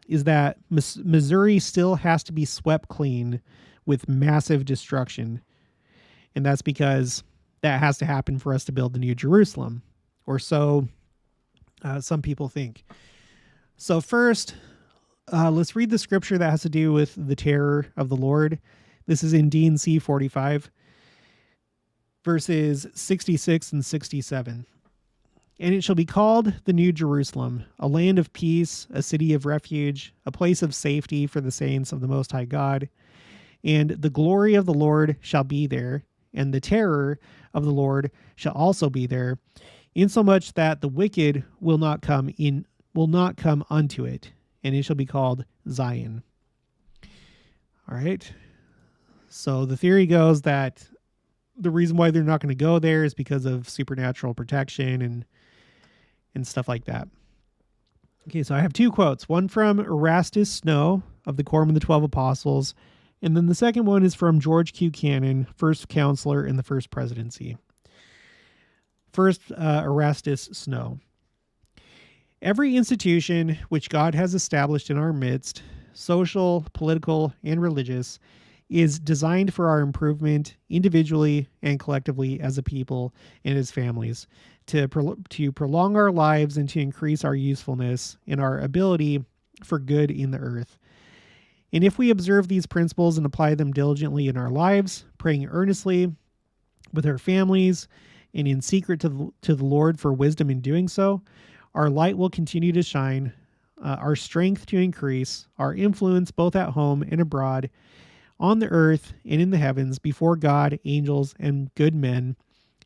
is that Missouri still has to be swept clean with massive destruction. And that's because that has to happen for us to build the New Jerusalem, or so some people think. So first, let's read the scripture that has to do with the terror of the Lord. This is in D&C 45, verses 66 and 67. And it shall be called the New Jerusalem, a land of peace, a city of refuge, a place of safety for the saints of the Most High God. And the glory of the Lord shall be there, and the terror of the Lord shall also be there, insomuch that the wicked will not come unto it, and it shall be called Zion. All right. So the theory goes that the reason why they're not going to go there is because of supernatural protection and stuff like that. Okay, so I have two quotes. One from Erastus Snow of the Quorum of the 12 Apostles, and then the second one is from George Q. Cannon, first counselor in the first presidency. First, Erastus Snow. Every institution which God has established in our midst, social, political, and religious, is designed for our improvement individually and collectively as a people and as families, to prolong our lives and to increase our usefulness and our ability for good in the earth. And if we observe these principles and apply them diligently in our lives, praying earnestly with our families and in secret to the Lord for wisdom in doing so, our light will continue to shine, our strength to increase, our influence both at home and abroad, on the earth and in the heavens, before God, angels, and good men,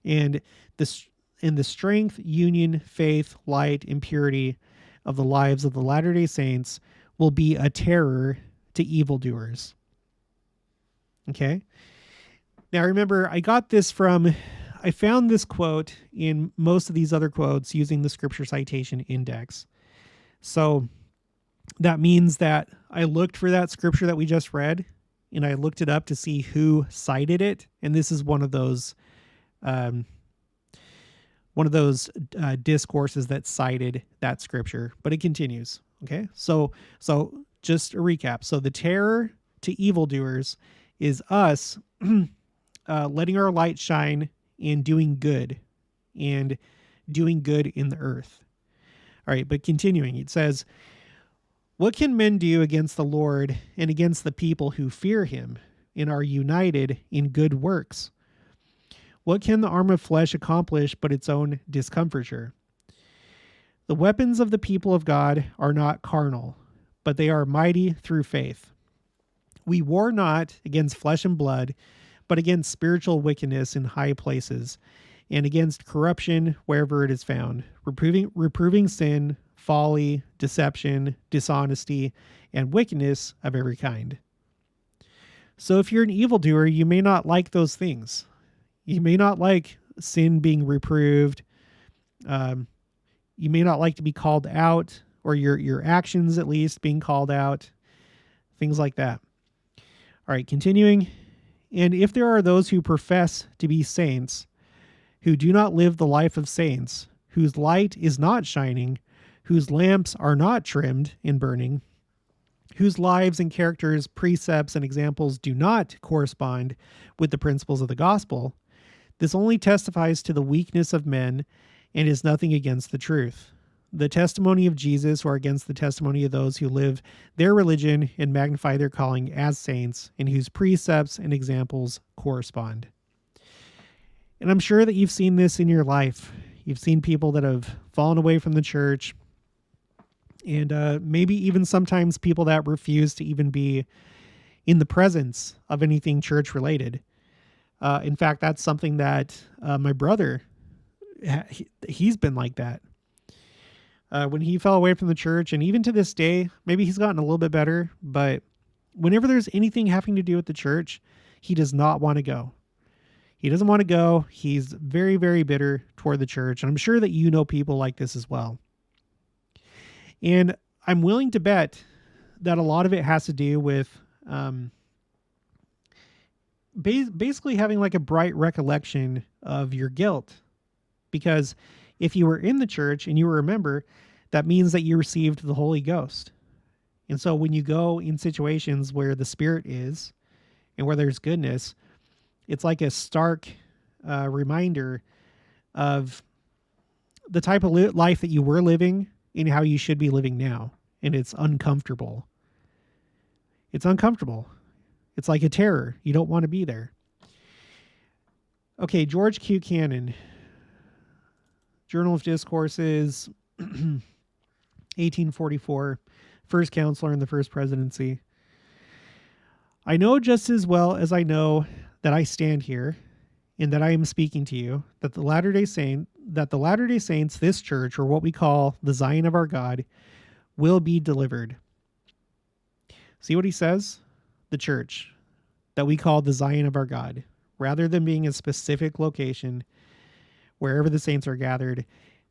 and the strength, union, faith, light, and purity of the lives of the Latter-day Saints will be a terror to evildoers. Okay? Now remember, I found this quote in most of these other quotes using the scripture citation index. So that means that I looked for that scripture that we just read, and I looked it up to see who cited it. And this is one of those discourses that cited that scripture, but it continues. Okay. So just a recap. So the terror to evildoers is us letting our light shine and doing good in the earth. All right. But continuing, it says, what can men do against the Lord and against the people who fear him and are united in good works? What can the arm of flesh accomplish but its own discomfiture? The weapons of the people of God are not carnal, but they are mighty through faith. We war not against flesh and blood, but against spiritual wickedness in high places, and against corruption wherever it is found, reproving sin, folly, deception, dishonesty, and wickedness of every kind. So if you're an evildoer, you may not like those things. You may not like sin being reproved. You may not like to be called out, or your actions at least being called out, things like that. All right, continuing. And if there are those who profess to be saints, who do not live the life of saints, whose light is not shining, whose lamps are not trimmed and burning, whose lives and characters, precepts, and examples do not correspond with the principles of the gospel, this only testifies to the weakness of men and is nothing against the truth. The testimony of Jesus or against the testimony of those who live their religion and magnify their calling as saints, and whose precepts and examples correspond. And I'm sure that you've seen this in your life. You've seen people that have fallen away from the church, and maybe even sometimes people that refuse to even be in the presence of anything church related. In fact, that's something that my brother, he's been like that. When he fell away from the church, and even to this day, maybe he's gotten a little bit better, but whenever there's anything having to do with the church, he does not want to go. He doesn't want to go. He's very, very bitter toward the church. And I'm sure that you know people like this as well. And I'm willing to bet that a lot of it has to do with basically having like a bright recollection of your guilt. Because if you were in the church and you remember, that means that you received the Holy Ghost. And so when you go in situations where the Spirit is and where there's goodness, it's like a stark reminder of the type of life that you were living and how you should be living now. And it's uncomfortable. It's uncomfortable. It's like a terror. You don't want to be there. Okay, George Q. Cannon, Journal of Discourses, 1844, first counselor in the first presidency. I know just as well as I know that I stand here and that I am speaking to you, that the Latter-day Saints, this church, or what we call the Zion of our God, will be delivered. See what he says? The church that we call the Zion of our God, rather than being a specific location, wherever the saints are gathered,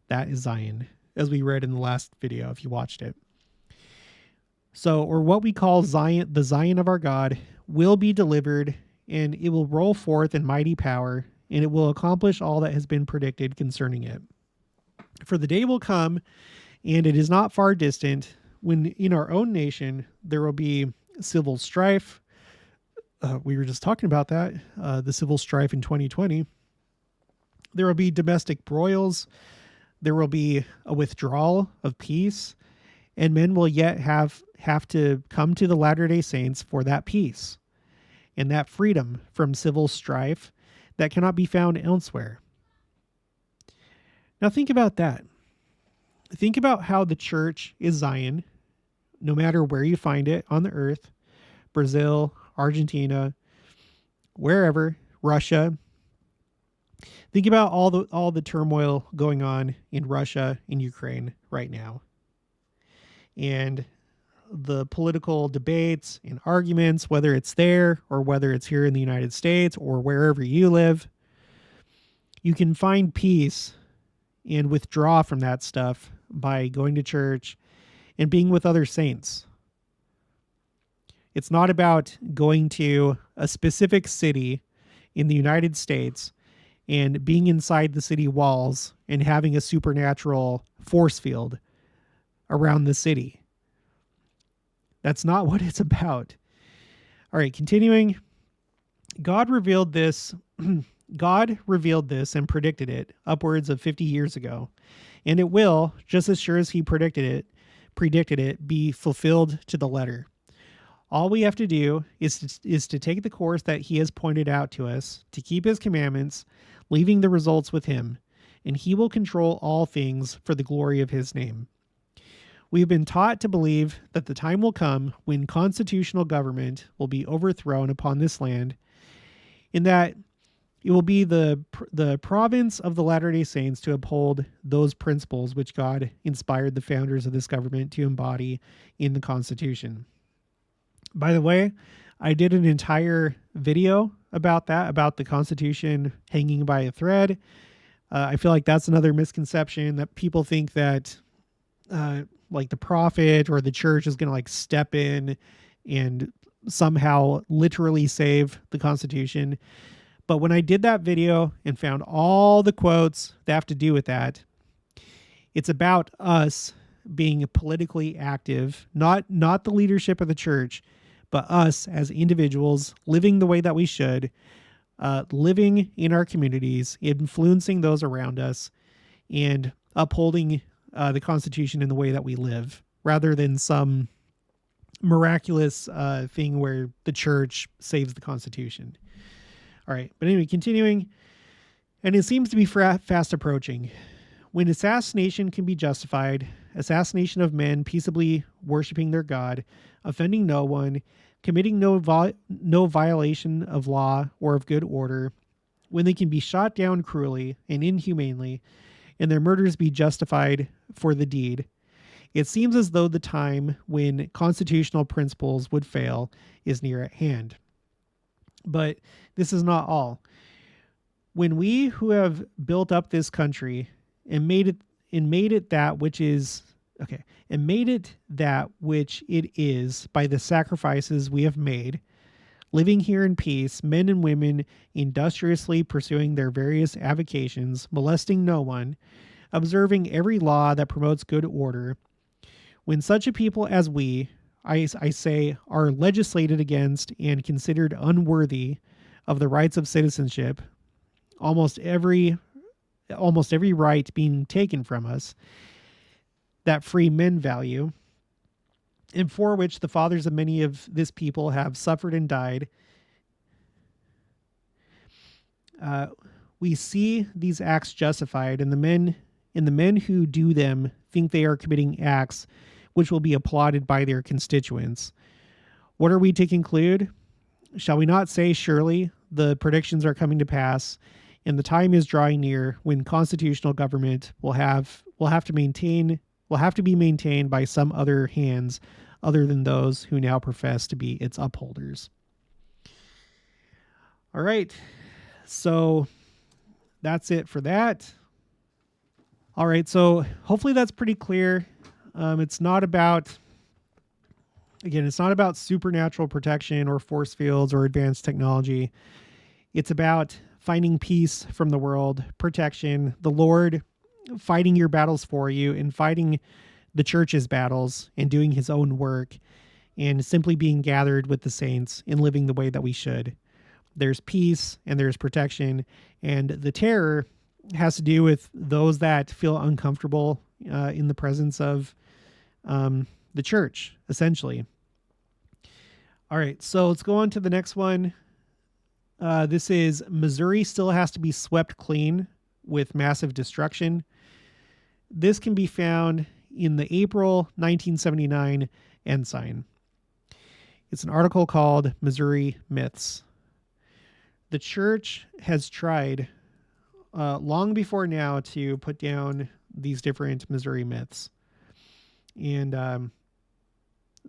that is Zion. as we read in the last video, if you watched it. So, or what we call Zion, the Zion of our God, will be delivered, and it will roll forth in mighty power, and it will accomplish all that has been predicted concerning it. For the day will come, and it is not far distant, when in our own nation there will be civil strife. We were just talking about that, the civil strife in 2020. There will be domestic broils. There will be a withdrawal of peace, and men will yet have to come to the Latter-day Saints for that peace and that freedom from civil strife that cannot be found elsewhere. Now think about that. Think about how the church is Zion, no matter where you find it on the earth, Brazil, Argentina, wherever, Russia. Think about all the turmoil going on in Russia and Ukraine right now. And the political debates and arguments, whether it's there or whether it's here in the United States or wherever you live, you can find peace and withdraw from that stuff by going to church and being with other saints. It's not about going to a specific city in the United States and being inside the city walls and having a supernatural force field around the city. That's not what it's about. All right, continuing. God revealed this and predicted it upwards of 50 years ago. And it will, just as sure as he predicted it, be fulfilled to the letter. All we have to do is to take the course that he has pointed out to us, to keep his commandments, leaving the results with him, and he will control all things for the glory of his name. We've been taught to believe that the time will come when constitutional government will be overthrown upon this land, in that it will be the province of the Latter-day Saints to uphold those principles which God inspired the founders of this government to embody in the Constitution. By the way, I did an entire video about that, about the Constitution hanging by a thread. I feel like that's another misconception, that people think that like the prophet or the church is going to like step in and somehow literally save the Constitution. But when I did that video and found all the quotes that have to do with that, it's about us being politically active, not the leadership of the church, but us as individuals living the way that we should, living in our communities, influencing those around us, and upholding the Constitution in the way that we live, rather than some miraculous thing where the church saves the Constitution. All right, but anyway, continuing, and it seems to be fast approaching. When assassination can be justified, assassination of men peaceably worshiping their God, offending no one, committing no violation of law or of good order, when they can be shot down cruelly and inhumanely, and their murders be justified for the deed, it seems as though the time when constitutional principles would fail is near at hand. But this is not all. When we who have built up this country and made it that which it is by the sacrifices we have made, living here in peace, men and women industriously pursuing their various avocations, molesting no one, observing every law that promotes good order, when such a people as we, I say, are legislated against and considered unworthy of the rights of citizenship, almost every right being taken from us that free men value, and for which the fathers of many of this people have suffered and died, we see these acts justified, and the men who do them think they are committing acts which will be applauded by their constituents. What are we to conclude? Shall we not say, surely the predictions are coming to pass, and the time is drawing near when constitutional government will have to be maintained by some other hands other than those who now profess to be its upholders. All right, so that's it for that. All right, so hopefully that's pretty clear. It's not about, again, it's not about supernatural protection or force fields or advanced technology. It's about finding peace from the world, protection, the Lord fighting your battles for you and fighting the church's battles and doing his own work and simply being gathered with the saints and living the way that we should. There's peace and there's protection, and the terror has to do with those that feel uncomfortable in the presence of the church, essentially. All right, so let's go on to the next one. This is Missouri still has to be swept clean with massive destruction. This can be found in the April 1979 Ensign. It's an article called Missouri Myths. The church has tried long before now to put down these different Missouri myths. And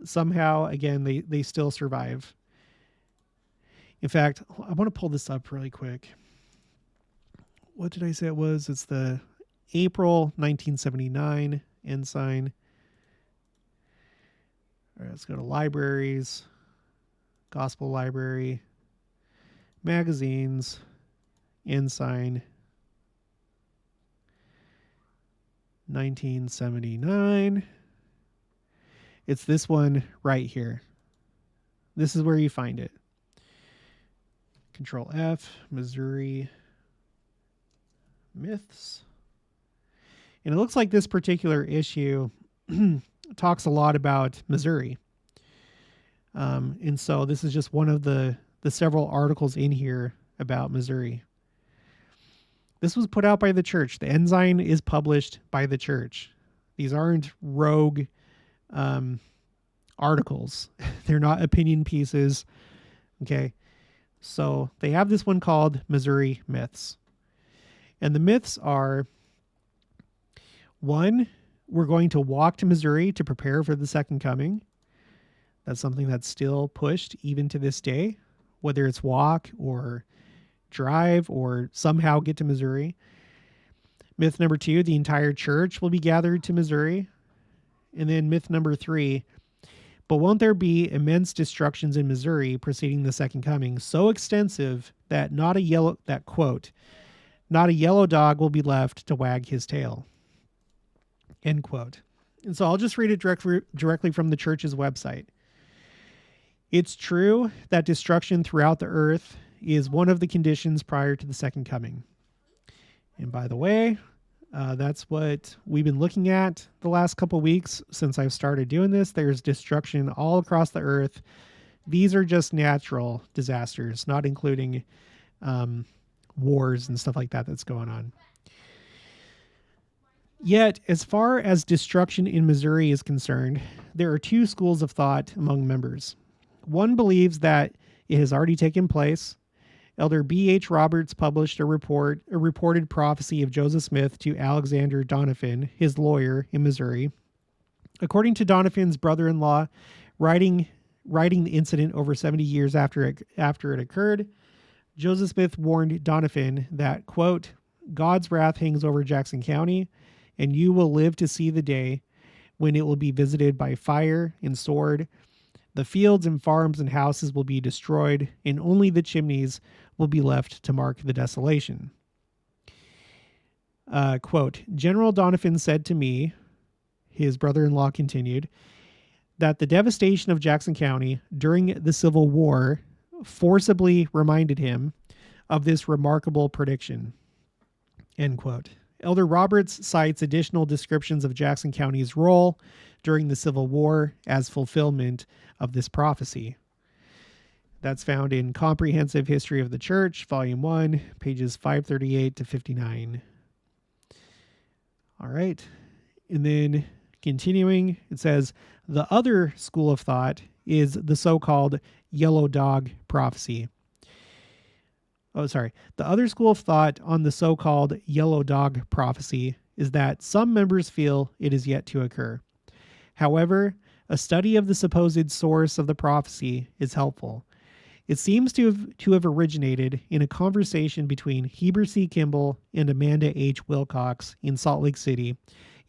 somehow, again, they still survive. In fact, I want to pull this up really quick. What did I say it was? It's the April 1979 Ensign. All right, let's go to libraries, Gospel Library, magazines, Ensign, 1979. It's this one right here. This is where you find it. Control F, Missouri Myths. And it looks like this particular issue talks a lot about Missouri. And so this is just one of the several articles in here about Missouri. This was put out by the church. The Ensign is published by the church. These aren't rogue articles. They're not opinion pieces. Okay. So they have this one called Missouri Myths. And the myths are, 1, we're going to walk to Missouri to prepare for the second coming. That's something that's still pushed even to this day, whether it's walk or drive or somehow get to Missouri. Myth number 2, the entire church will be gathered to Missouri. And then myth number 3, but won't there be immense destructions in Missouri preceding the second coming, so extensive that quote, not a yellow dog will be left to wag his tail, end quote. And so I'll just read it directly from the church's website. It's true that destruction throughout the earth is one of the conditions prior to the second coming. And by the way, that's what we've been looking at the last couple weeks since I've started doing this. There's destruction all across the earth. These are just natural disasters, not including wars and stuff like that that's going on. Yet, as far as destruction in Missouri is concerned, there are 2 schools of thought among members. One believes that it has already taken place. Elder B.H. Roberts published a reported prophecy of Joseph Smith to Alexander Donovan, his lawyer in Missouri. According to Donovan's brother-in-law, writing the incident over 70 years after it occurred, Joseph Smith warned Donovan that, quote, God's wrath hangs over Jackson County, and you will live to see the day when it will be visited by fire and sword. The fields and farms and houses will be destroyed, and only the chimneys will be left to mark the desolation. Quote, General Donovan said to me, his brother-in-law continued, that the devastation of Jackson County during the Civil War forcibly reminded him of this remarkable prediction, end quote. Elder Roberts cites additional descriptions of Jackson County's role during the Civil War as fulfillment of this prophecy. That's found in Comprehensive History of the Church, Volume 1, pages 538 to 59. All right. And then continuing, it says, the other school of thought is the so-called yellow dog prophecy. The other school of thought on the so-called yellow dog prophecy is that some members feel it is yet to occur. However, a study of the supposed source of the prophecy is helpful. It seems to have originated in a conversation between Heber C. Kimball and Amanda H. Wilcox in Salt Lake City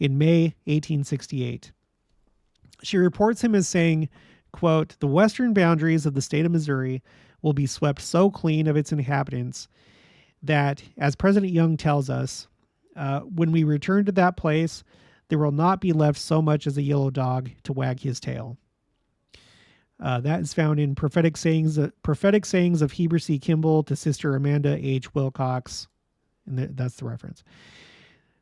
in May 1868. She reports him as saying, quote, "The western boundaries of the state of Missouri will be swept so clean of its inhabitants that, as President Young tells us, when we return to that place, there will not be left so much as a yellow dog to wag his tail." That is found in prophetic sayings of Heber C. Kimball to Sister Amanda H. Wilcox, and that's the reference.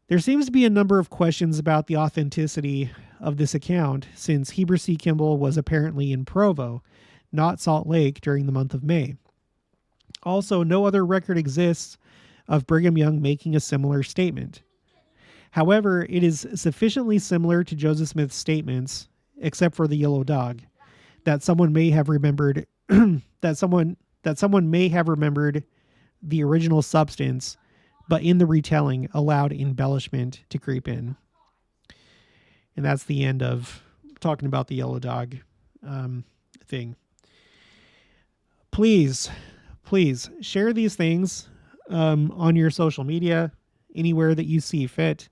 There seems to be a number of questions about the authenticity of this account, since Heber C. Kimball was apparently in Provo, not Salt Lake, during the month of May. Also, no other record exists of Brigham Young making a similar statement. However, it is sufficiently similar to Joseph Smith's statements, except for the yellow dog, that someone may have remembered that someone may have remembered the original substance, but in the retelling allowed embellishment to creep in. And that's the end of talking about the yellow dog thing. Please share these things on your social media, anywhere that you see fit,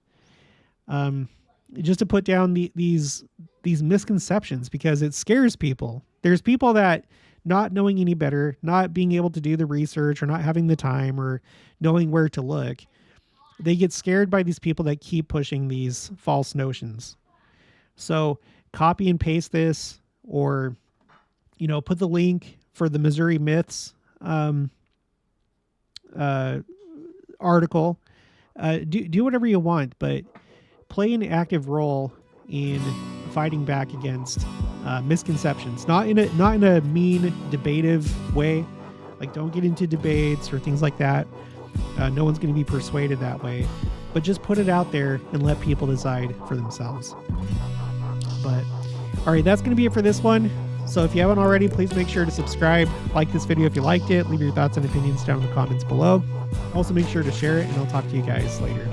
just to put down these misconceptions, because it scares people. There's people that, not knowing any better, not being able to do the research, or not having the time, or knowing where to look, they get scared by these people that keep pushing these false notions. So copy and paste this, or, put the link for the Missouri Myths article. Do whatever you want, but play an active role in fighting back against misconceptions. Not in a mean, debative way. Like, don't get into debates or things like that. No one's going to be persuaded that way. But just put it out there and let people decide for themselves. But, all right, that's going to be it for this one. So if you haven't already, please make sure to subscribe, like this video if you liked it, leave your thoughts and opinions down in the comments below. Also make sure to share it, and I'll talk to you guys later.